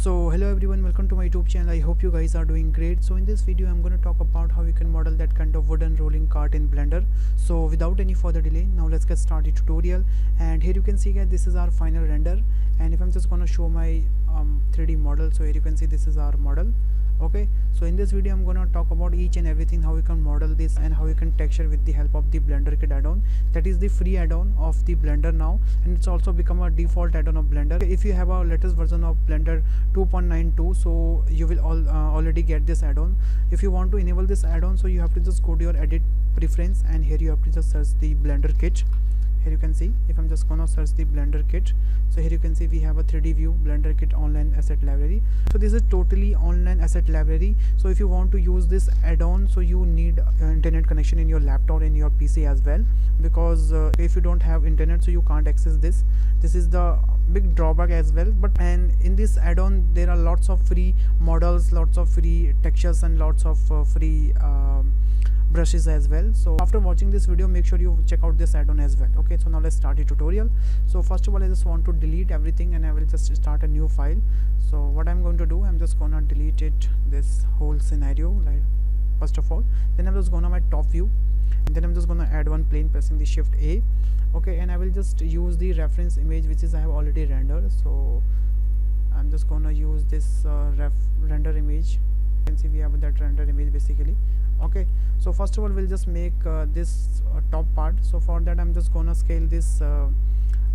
So hello everyone, welcome to my YouTube channel. I hope you guys are doing great. So in this video I'm going to talk about how you can model that kind of wooden rolling cart in Blender. So without any further delay, now let's get started tutorial. And here you can see guys, this is our final render, and if I'm just going to show my 3D model, so here you can see this is our model. Okay, so in this video I'm gonna talk about each and everything, how you can model this and how you can texture with the help of the Blender Kit add-on. That is the free add-on of the Blender now, and it's also become a default add-on of Blender. If you have a latest version of Blender 2.92, so you will already get this add-on. If you want to enable this add-on, so you have to just go to your edit preference, and here you have to just search the Blender Kit. Here you can see, if I'm just gonna search the Blender Kit, so here you can see we have a 3D view Blender Kit online asset library. So this is totally online asset library. So if you want to use this add-on, so you need internet connection in your laptop and in your PC as well, because if you don't have internet, so you can't access this. This is the big drawback as well. But and in this add-on there are lots of free models, lots of free textures, and lots of free brushes as well. So after watching this video, make sure you check out this add-on as well. Okay, so now let's start the tutorial. So first of all, I just want to delete everything, and I will just start a new file. So what I'm going to do, I'm just gonna delete it, this whole scenario, like first of all. Then I'm just gonna my top view, and then I'm just gonna add one plane pressing the shift A. Okay, and I will just use the reference image which is I have already rendered. So I'm just gonna use this render image. You can see we have that render image basically. Okay, so first of all we'll just make this top part. So for that I'm just gonna scale this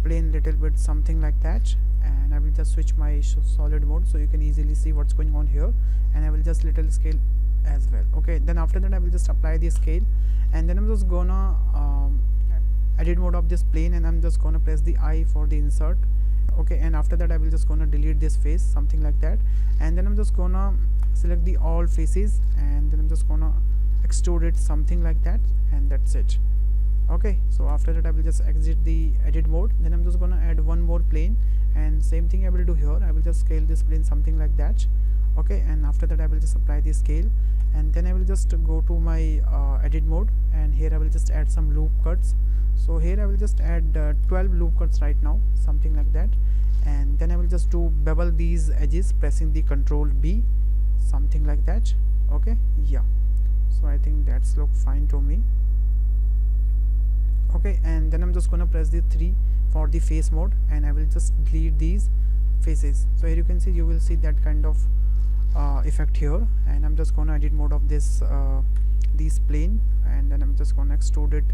plane little bit, something like that, and I will just switch my solid mode so you can easily see what's going on here, and I will just little scale as well. Okay, then after that I will just apply the scale, and then I'm just gonna edit mode of this plane, and I'm just gonna press the I for the insert. Okay, and after that I will just gonna delete this face, something like that, and then I'm just gonna select the all faces, and then I'm just gonna extrude it, something like that, and that's it. Okay, so after that I will just exit the edit mode. Then I'm just gonna add one more plane, and same thing I will do here. I will just scale this plane something like that. Okay, and after that I will just apply the scale, and then I will just go to my edit mode, and here I will just add some loop cuts. So here I will just add 12 loop cuts right now, something like that, and then I will just do bevel these edges pressing the Control B, something like that. Okay, yeah, so I think that's look fine to me. Okay, and then I'm just gonna press the 3 for the face mode, and I will just delete these faces. So here you can see, you will see that kind of effect here, and I'm just gonna edit mode of this plane, and then I'm just gonna extrude it,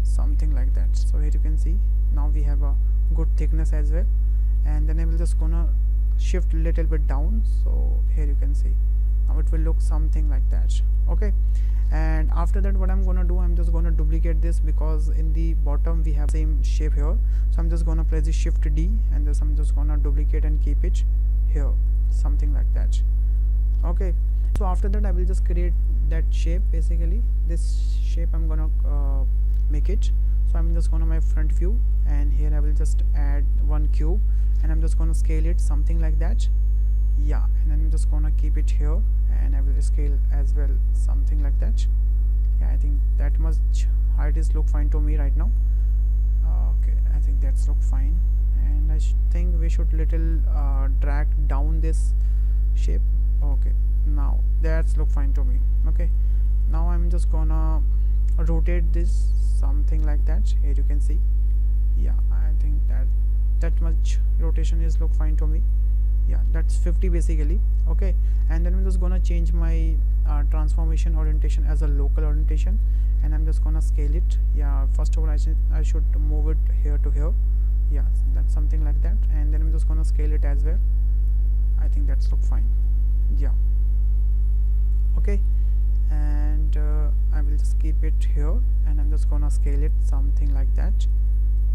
something like that. So here you can see now we have a good thickness as well, and then I will just gonna shift little bit down. So here you can see now it will look something like that. Okay, and after that what I'm gonna do, I'm just gonna duplicate this, because in the bottom we have same shape here. So I'm just gonna press the shift D, and this I'm just gonna duplicate and keep it here, something like that. Okay, so after that I will just create that shape, basically this shape I'm gonna make it. So I'm just gonna my front view, and here I will just add one cube, and I'm just gonna scale it, something like that. Yeah, and then I'm just gonna keep it here, and I will scale as well, something like that. Yeah, I think that much height is look fine to me right now. Okay, I think that's look fine, and I think we should little drag down this shape. Okay, now that's look fine to me. Okay, now I'm just gonna rotate this, something like that. Here you can see, yeah, I think that much rotation is look fine to me. Yeah, that's 50 basically. Okay, and then I'm just gonna change my transformation orientation as a local orientation, and I'm just gonna scale it. Yeah, first of all I should move it here to here. Yeah, that's something like that, and then I'm just gonna scale it as well. I think that's look fine. Yeah, okay, and I will just keep it here, and I'm just gonna scale it, something like that.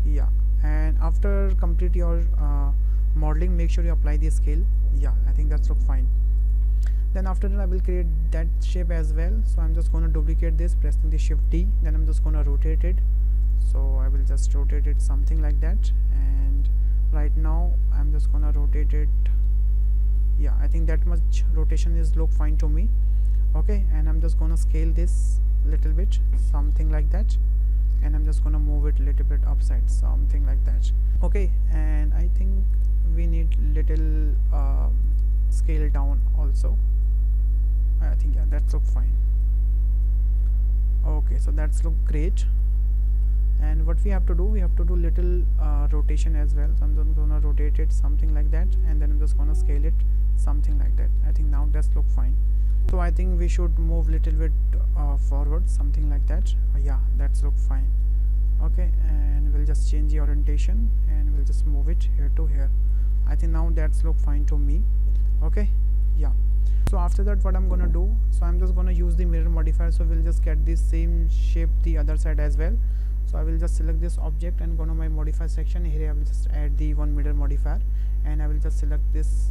Yeah, and after complete your modeling, make sure you apply the scale. Yeah, I think that's look fine. Then after that I will create that shape as well. So I'm just gonna duplicate this, pressing the shift D, then I'm just gonna rotate it. So I will just rotate it, something like that, and right now I'm just gonna rotate it. Yeah, I think that much rotation is look fine to me. Okay, and I'm just gonna scale this little bit, something like that, and I'm just gonna move it a little bit upside, something like that. Okay, and I think we need little scale down also. I think yeah, that's look fine. Okay, so that's look great. And what we have to do, we have to do little rotation as well. So I'm just gonna rotate it something like that, and then I'm just gonna scale it something like that. I think now that's look fine. So I think we should move little bit forward, something like that. Yeah, that's look fine. Okay, and we'll just change the orientation and we'll just move it here to here. I think now that's look fine to me. Okay, yeah. So after that, what I'm gonna do, so I'm just gonna use the mirror modifier. So we'll just get this same shape the other side as well. So I will just select this object and go to my modify section. Here I will just add the one mirror modifier, and I will just select this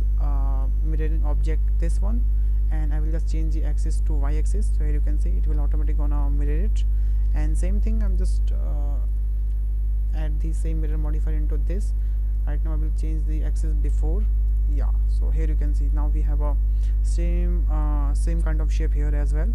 mirroring object, this one, and I will just change the axis to y axis. So here you can see it will automatically gonna mirror it. And same thing, I'm just add the same mirror modifier into this. Right now I will change the axis before. Yeah, so here you can see now we have a same kind of shape here as well.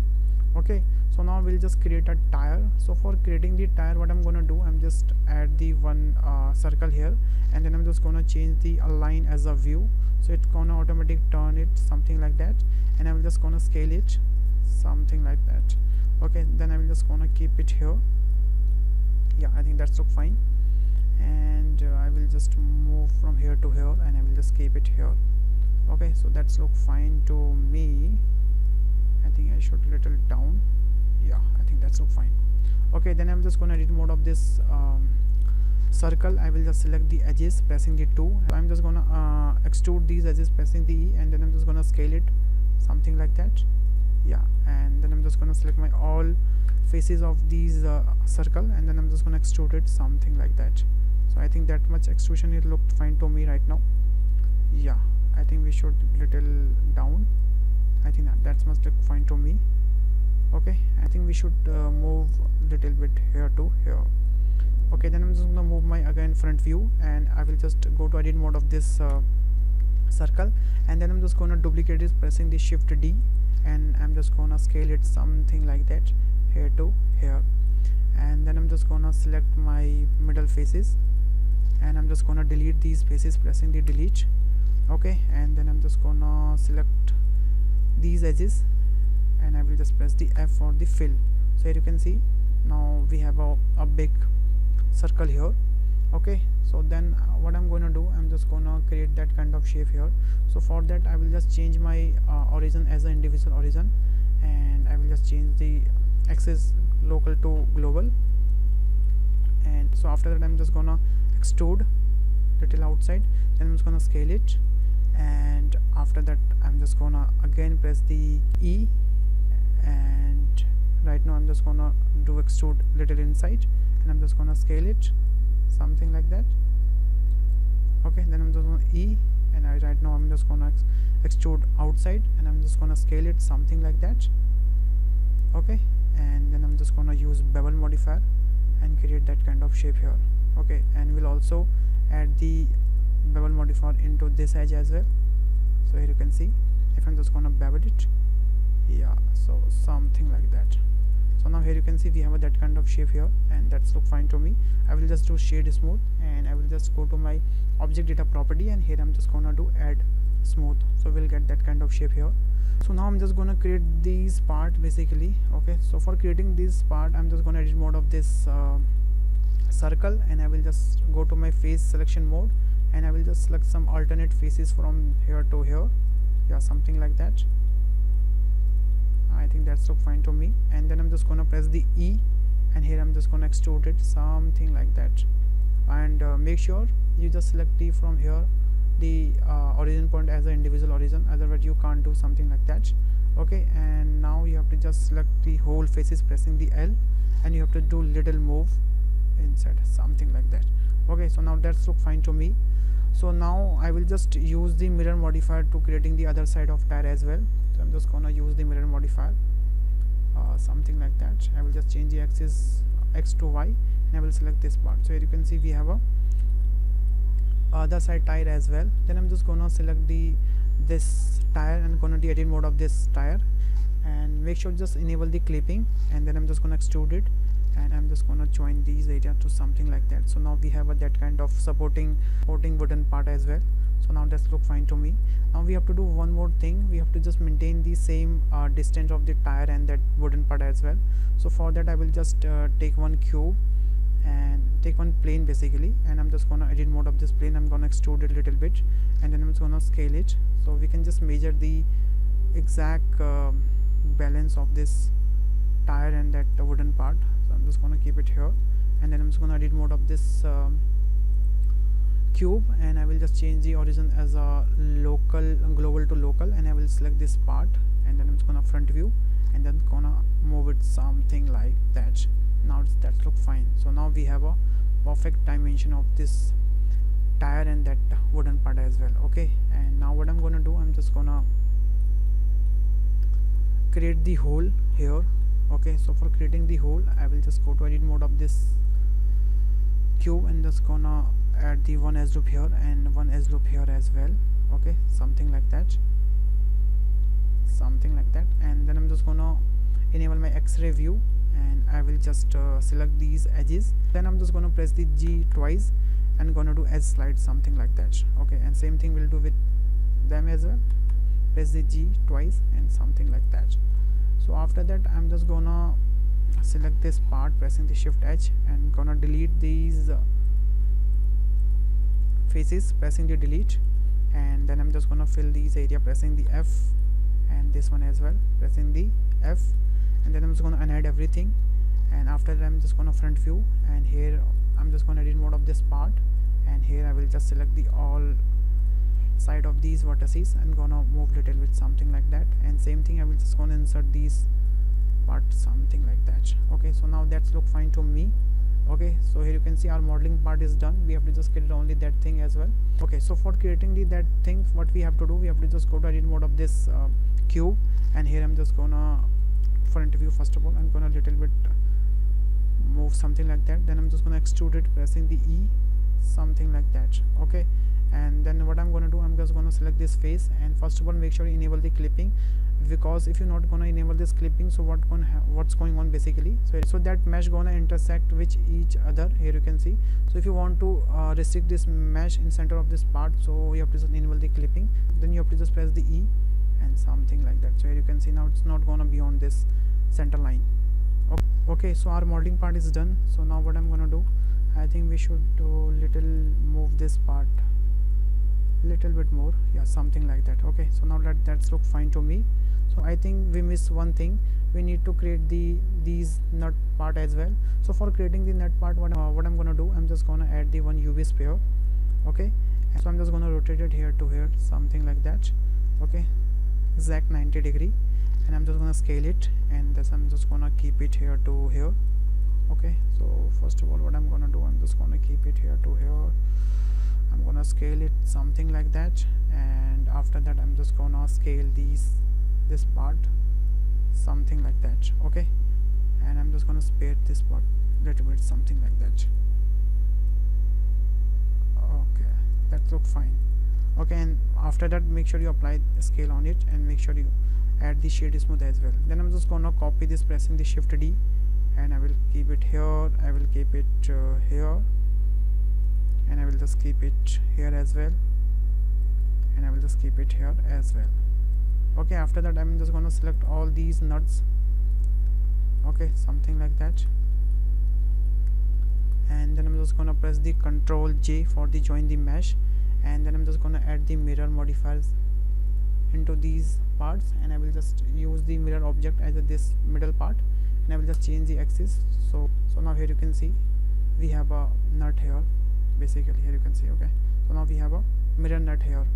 Okay, so now we'll just create a tire. So for creating the tire, what I'm gonna do, I'm just add the one circle here, and then I'm just gonna change the align as a view. So it's gonna automatically turn it something like that, and I'm just gonna scale it something like that. Okay, then I'm just gonna keep it here. Yeah, I think that's look fine. And I will just move from here to here, and I will just keep it here. Okay, so that's look fine to me. I think I should little down. Yeah, I think that's look fine. Okay, then I'm just gonna edit mode of this circle. I will just select the edges pressing the 2. I'm just gonna extrude these edges pressing the E, and then I'm just gonna scale it something like that. Yeah, and then I'm just gonna select my all faces of these circle, and then I'm just gonna extrude it something like that. So I think that much extrusion it looked fine to me right now. Yeah, I think we should little down. I think that must look fine to me. Okay, I think we should move little bit here to here. Okay, then I'm just gonna move my again front view, and I will just go to edit mode of this circle, and then I'm just gonna duplicate it pressing the shift D, and I'm just gonna scale it something like that here to here. And then I'm just gonna select my middle faces, and I'm just gonna delete these faces pressing the delete. Okay, and then I'm just gonna select these edges, and I will just press the F for the fill. So here you can see now we have a big circle here. Okay, so then what I'm going to do, I'm just gonna create that kind of shape here. So for that I will just change my origin as an individual origin, and I will just change the axis local to global. And so after that I'm just gonna extrude little outside, then I'm just gonna scale it, and after that I'm just gonna again press the E, and right now I'm just gonna do extrude little inside, and I'm just gonna scale it something like that. Okay, then I'm just gonna E, and right now I'm just gonna extrude outside, and I'm just gonna scale it something like that. Okay, and then I'm just gonna use bevel modifier and create that kind of shape here. Okay, and we'll also add the bevel modifier into this edge as well. So here you can see if I'm just gonna bevel it, yeah, so something like that. So now here you can see we have that kind of shape here, and that's look fine to me. I will just do shade smooth, and I will just go to my object data property, and here I'm just gonna do add smooth. So we'll get that kind of shape here. So now I'm just gonna create these part basically. Okay, so for creating this part I'm just gonna edit mode of this circle, and I will just go to my face selection mode, and I will just select some alternate faces from here to here. Yeah, something like that. I think that's look fine to me. And then I'm just gonna press the E, and here I'm just gonna extrude it something like that. And make sure you just select the from here the origin point as an individual origin, otherwise you can't do something like that. Okay, and now you have to just select the whole faces pressing the L, and you have to do little move inside something like that. Okay, so now that's look fine to me. So now I will just use the mirror modifier to creating the other side of tire as well. So I'm just gonna use the mirror modifier something like that. I will just change the axis X to Y, and I will select this part. So here you can see we have a other side tire as well. Then I'm just gonna select this tire and gonna do edit mode of this tire, and make sure just enable the clipping, and then I'm just gonna extrude it, and I'm just gonna join these area to something like that. So now we have that kind of supporting wooden part as well. So now that's look fine to me. Now we have to do one more thing. We have to just maintain the same distance of the tire and that wooden part as well. So for that I will just take one cube and take one plane basically, and I'm just gonna edit mode of this plane. I'm gonna extrude it a little bit, and then I'm just gonna scale it, so we can just measure the exact balance of this tire and that wooden part. So I'm just gonna keep it here, and then I'm just gonna edit mode of this cube, and I will just change the origin as a local global to local, and I will select this part, and then I'm just gonna front view, and then gonna move it something like that. Now that look fine. So now we have a perfect dimension of this tire and that wooden part as well. Okay, and now what I'm gonna do, I'm just gonna create the hole here. Okay, so for creating the hole I will just go to edit mode of this cube, and just gonna add the one edge loop here and one edge loop here as well. Okay, something like that, and then I'm just gonna enable my X-ray view, and I will just select these edges. Then I'm just gonna press the G twice and gonna do edge slide, something like that. Okay, and same thing we'll do with them as well. Press the G twice and something like that. So after that I'm just gonna select this part pressing the shift H, and gonna delete these faces pressing the delete, and then I'm just gonna fill these area pressing the F, and this one as well pressing the F, and then I'm just gonna unhide everything. And after that I'm just gonna front view, and here I'm just gonna edit mode of this part, and here I will just select the all side of these vertices and gonna move little bit something like that, and same thing I will just gonna insert these parts something like that. Okay, so now that's look fine to me. Okay, so here you can see our modeling part is done. We have to just create only that thing as well. Okay, so for creating that thing, what we have to do, we have to just go to edit mode of this cube, and here I'm just gonna front view. First of all I'm gonna little bit move something like that, then I'm just gonna extrude it pressing the E, something like that. Okay, and then what I'm gonna do, I'm just gonna select this face, and first of all make sure you enable the clipping, because if you're not gonna enable this clipping, so what's going on basically, so that mesh gonna intersect with each other. Here you can see, so if you want to restrict this mesh in center of this part, so you have to just enable the clipping, then you have to just press the E and something like that. So here you can see now it's not gonna be on this center line. Okay, so our modeling part is done. So now what I'm gonna do, I think we should do little move this part little bit more, yeah, something like that. Okay, so now that's look fine to me. So I think we miss one thing, we need to create these nut part as well. So for creating the nut part, what I'm gonna do, I'm just gonna add the one UV sphere. Okay, so I'm just gonna rotate it here to here, something like that. Okay, exact 90 degree, and I'm just gonna scale it, and this I'm just gonna keep it here to here. Okay, so first of all what I'm gonna do, I'm just gonna keep it here to here, I'm gonna scale it something like that, and after that I'm just gonna scale this part something like that. Okay, and I'm just gonna spare this part little bit something like that. Okay, that looks fine. Okay, and after that make sure you apply scale on it, and make sure you add the shade smooth as well. Then I'm just gonna copy this pressing the shift D, and I will keep it here, I will keep it here, and I will just keep it here as well, and I will just keep it here as well. Okay, after that I'm just gonna select all these nuts. Okay, something like that, and then I'm just gonna press the Ctrl J for the join the mesh, and then I'm just gonna add the mirror modifiers into these parts, and I will just use the mirror object as this middle part, and I will just change the axis. So now here you can see we have a nut here basically. Here you can see. Okay, so now we have a mirror nut here.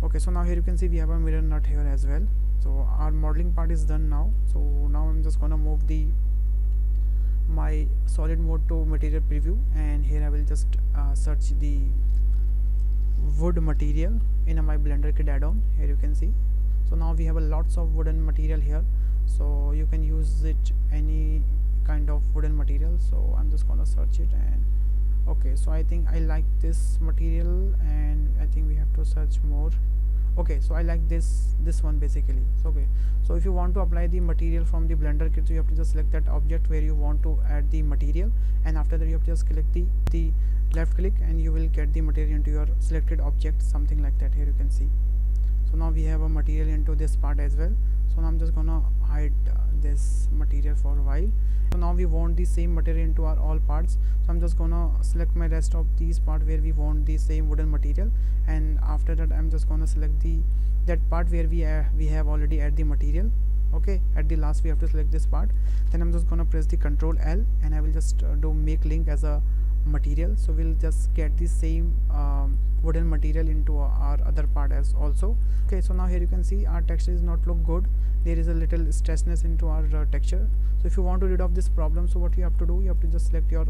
Okay, so now here you can see we have a mirror nut here as well. So our modeling part is done now. So now I'm just gonna move my solid mode to material preview, and here I will just search the wood material in my Blender Kit add-on. Here you can see, so now we have a lots of wooden material here, so you can use it any kind of wooden material. So I'm just gonna search it, and okay, so I think I like this material, and I think we have to search more. Okay, so I like this one basically. So okay, so if you want to apply the material from the Blender Kit, so you have to just select that object where you want to add the material, and after that you have to just select the left click and you will get the material into your selected object, something like that. Here you can see. So now we have a material into this part as well. So now I'm just gonna hide this material for a while. So now we want the same material into our all parts, so I'm just gonna select my rest of these part where we want the same wooden material, and after that I'm just gonna select that part where we have already add the material. Okay, at the last we have to select this part. Then I'm just gonna press the Ctrl L and I will just do make link as a material, so we'll just get the same wooden material into our other part as also. Okay, so now here you can see our texture is not look good. There is a little stretchness into our texture. So if you want to rid of this problem, so what you have to do, you have to just select your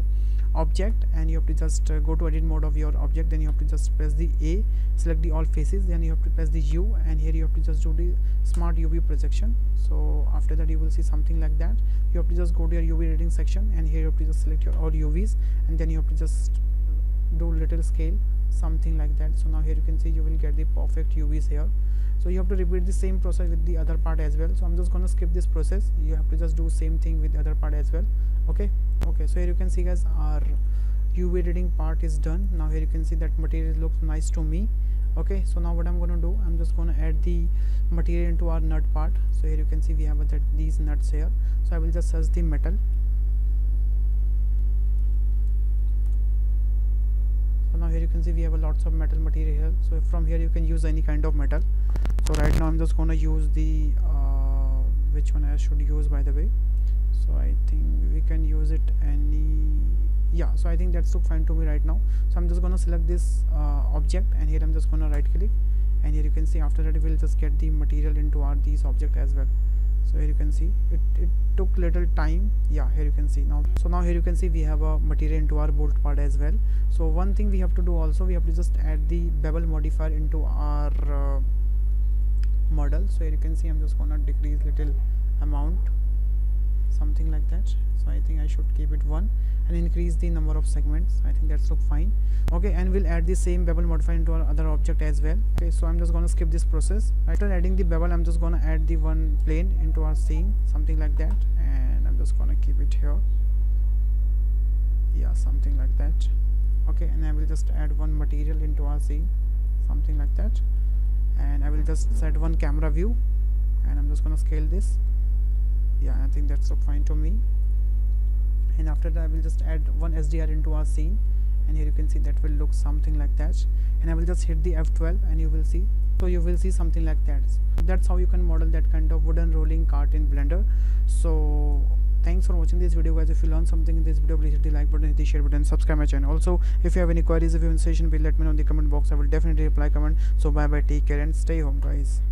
object and you have to just go to edit mode of your object. Then you have to just press the A, select the all faces, then you have to press the U, and here you have to just do the smart UV projection. So after that you will see something like that. You have to just go to your UV reading section, and here you have to just select your all UVs, and then you have to just do little scale, something like that. So now here you can see you will get the perfect UVs here. So you have to repeat the same process with the other part as well. So I'm just gonna skip this process. You have to just do same thing with the other part as well. Okay, so here you can see guys, our UV reading part is done. Now here you can see that material looks nice to me. Okay, so now what I'm gonna do, I'm just gonna add the material into our nut part. So here you can see we have these nuts here. So I will just search the metal. So now here you can see we have a lots of metal material here. So from here you can use any kind of metal. So right now I'm just gonna use the which one I should use, by the way. So I think we can use it any, yeah, so I think that's look fine to me right now. So I'm just gonna select this object, and here I'm just gonna right click, and here you can see after that we'll just get the material into our these object as well. So here you can see it took little time. Yeah, here you can see now. So now here you can see we have a material into our bolt part as well. So one thing we have to do also, we have to just add the bevel modifier into our model. So here you can see I'm just gonna decrease little amount, something like that. So I think I should keep it 1 and increase the number of segments. I think that's look fine. Okay, and we'll add the same bevel modifier into our other object as well. Okay, so I'm just gonna skip this process. After adding the bevel, I'm just gonna add the one plane into our scene, something like that, and I'm just gonna keep it here. Yeah, something like that. Okay, and I will just add one material into our scene, something like that, and I will just set one camera view, and I'm just gonna scale this. Yeah, I think that's look fine to me. And after that I will just add one SDR into our scene, and here you can see that will look something like that, and I will just hit the F12 and you will see, so you will see something like that. That's how you can model that kind of wooden rolling cart in Blender. So thanks for watching this video guys. If you learned something in this video, please hit the like button, hit the share button, subscribe my channel. Also if you have any queries, if you have any suggestion, please let me know in the comment box. I will definitely reply comment. So bye bye, take care and stay home guys.